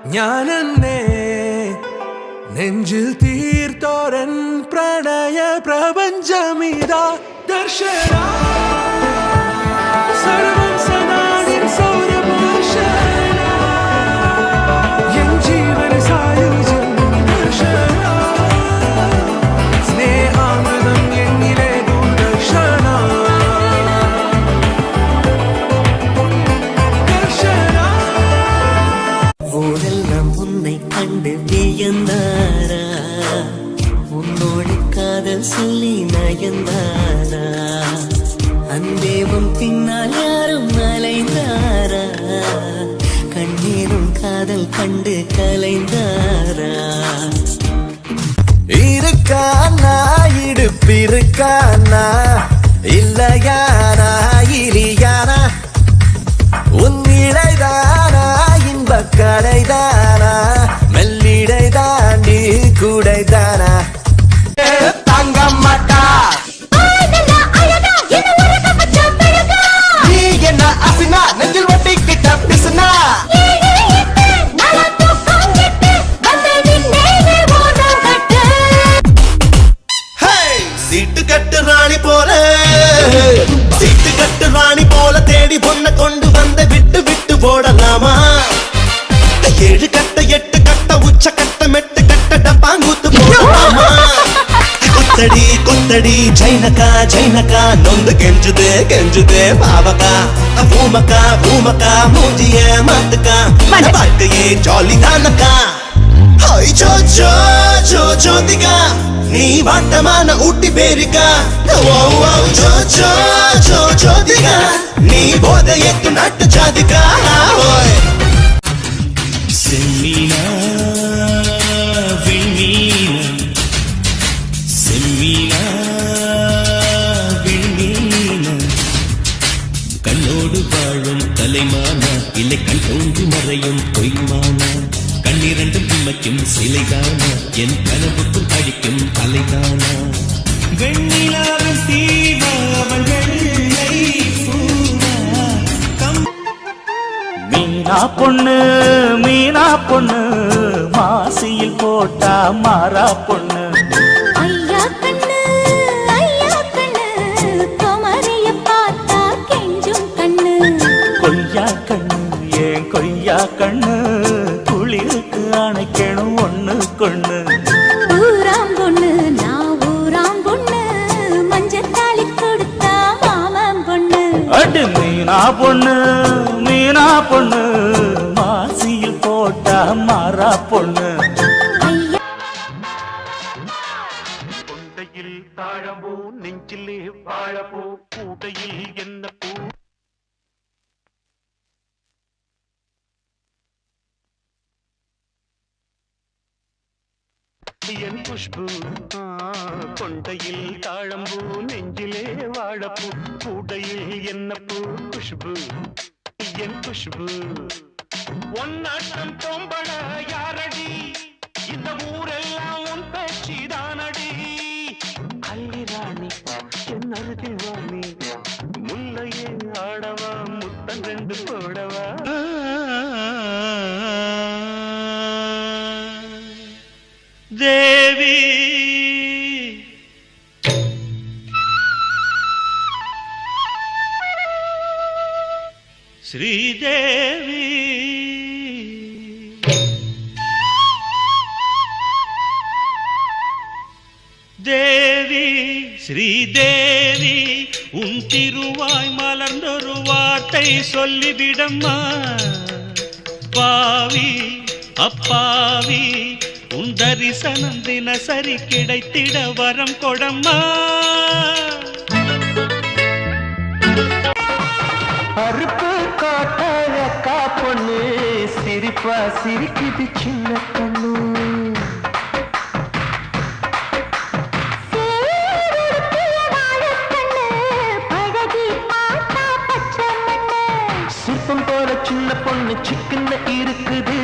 ഞാനെന്നെ നെഞ്ചിൽ തീർത്തോരൻ പ്രണയ പ്രപഞ്ചമിതാ ദർശന സർവം സദാനിൻ സൗരഭാഷണ എൻ ജീവന സായുജ്യം ദർശന സ്നേഹാമൃതം എന്നിലെ ദൂരദർശന ദർശന ஊரெல்லாம் உன்னை கண்டு வியந்தாரா உன்னோடு காதல் சொல்லி நயந்தாரா அந்தேவம் பின்னால் யாரும் அலைந்தாரா கண்ணீரும் காதல் கண்டு கலைந்தாரா இருக்கானா இடுப்பிருக்கானா இல்லையானா இலியானா உன் இடைதானா இன்பக் கடைதானா மெல்லிடை தாண்டி கூடைதானா தாங்க மாட்டா நீ என்ன அசினா நெஞ்சில் ஒட்டிக்கிட்ட பிசுனா சீட்டு கட்டு ராணி போல சீட்டு கட்டு ராணி போல தேடி பொண்ண கொண்டு வந்த விட்டு விட்டு போடலாமா 7 கட்ட 8 கட்ட உச்ச கட்ட மெட்டு கட்ட டப்பாங்குத்து போடலாமா கொத்தடி கொத்தடி ஜைனகா ஜைனகா நொந்து கெஞ்சுதே கெஞ்சுதே பாவகா பூமக்கா பூமக்கா மூஞ்சிய மாத்துக்கா வாழ்க்கையே ஜாலி தானக்கா ஹாய் ஜோ ஜோ ஜோ ஜோதிகா நீ வாட்டமான ஊட்டி பேரிக்கா ஓ ஓ ஜோ ஜோ ஜோ ஜோதிகா நீ போதையக்கு நாட்டு ஜாதிகா ஓய் செம்மீனா விண்மீனா செம்மீனா விண்மீனா கண்ணோடு வாழும் தலைமானா இல்லை கண் தோன்றி மறையும் பொய்மானா கண்ணிரண்டும் இமைக்கும் சிலைதானா என் கனவுக்குள் அடிக்கும் அலைதானா வெண்ணிலாவின் தீவா அவள் வெள்ளை பூவா மீனா பொண்ணு மாசியில் போட்டா மாறா பொண்ணு ஐயா கண்ணு குமரிய பார்த்தா கெஞ்சும் கண்ணு கொய்யா கண்ணு ஏன் கொய்யா கண்ணு குளிருக்கு அணைக்கணும் ஒண்ணு கொண்ணு ஊராம் பொண்ணு நான் ஊராம் பொண்ணு மஞ்சத்தாளி கொடுத்தா மாமன் பொண்ணு அடு மீனா பொண்ணு மாசியில் போட்டா மாறா பொண்ணு கொண்டையில் தாழம்பூ நெஞ்சிலே வாழப்பூ கூடையில் என்ன பூ என் குஷ்பு கொண்டையில் தாழம்பூ நெஞ்சிலே வாழப்பூ கூடையில் என்ன பூ குஷ்பு என் குஷ்பு ஒன்னாட்டம் தோம்பட யாரடி இந்த ஊரெல்லாம் உன் பேச்சிதானடி அல்லிராணி என் அருகில் வாணி முல்லையே ஆடவா முத்தம் 2 போடவா தேவி ஸ்ரீதேவி தேவி ஸ்ரீதேவி உன் திருவாய் மலர்ந்தொரு வார்த்தை சொல்லிவிடம்மா பாவி அப்பாவி உன் தரிசனம் தினசரி கிடைத்திட வரம் கொடம்மா அறுப்பு காட்டழக்கா பொண்ணு சிரிப்பா சிரிக்குது சின்ன பொண்ணு சிற்பம் போல சின்ன பொண்ணு சிக்கன இருக்குது